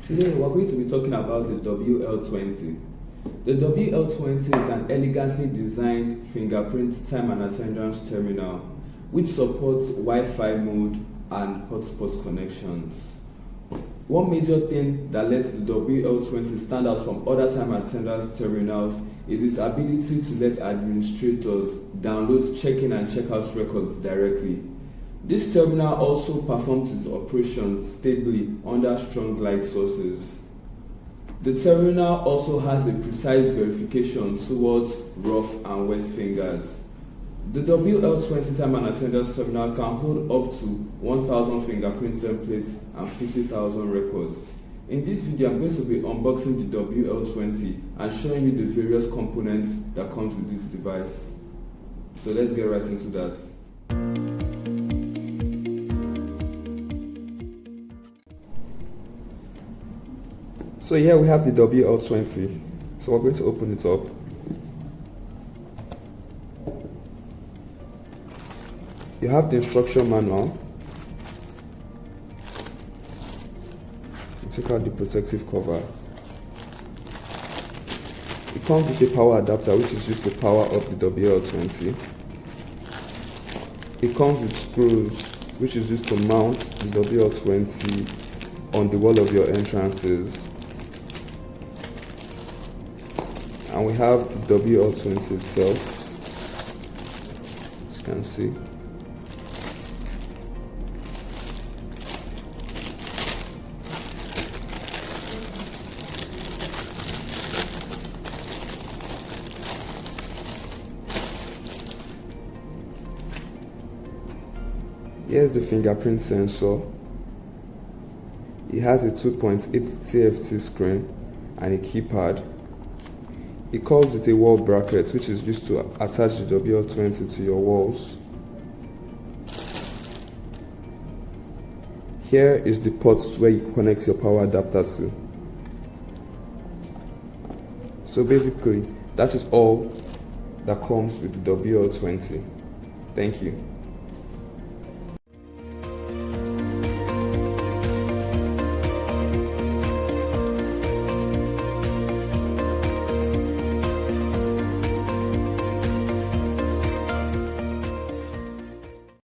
Today we're going to be talking about the WL20. The WL20 is an elegantly designed fingerprint time and attendance terminal which supports Wi-Fi mode and hotspot connections. One major thing that lets the WL20 stand out from other time and attendance terminals is its ability to let administrators download check-in and check-out records directly. This terminal also performs its operation stably under strong light sources. The terminal also has a precise verification towards rough and wet fingers. The WL20 time and attendance terminal can hold up to 1,000 fingerprint templates and 50,000 records. In this video, I'm going to be unboxing the WL20 and showing you the various components that comes with this device. So let's get right into that. So here we have the WL20. So we're going to open it up. You have the instruction manual. You take out the protective cover. It comes with a power adapter which is used to power up the WL20. It comes with screws which is used to mount the WL20 on the wall of your entrances. And we have the WL20 itself, as you can see. Here's the fingerprint sensor. It has a 2.8 TFT screen and a keypad. It comes with a wall bracket which is used to attach the WL20 to your walls. Here is the port where you connect your power adapter to. So basically, that is all that comes with the WL20. Thank you.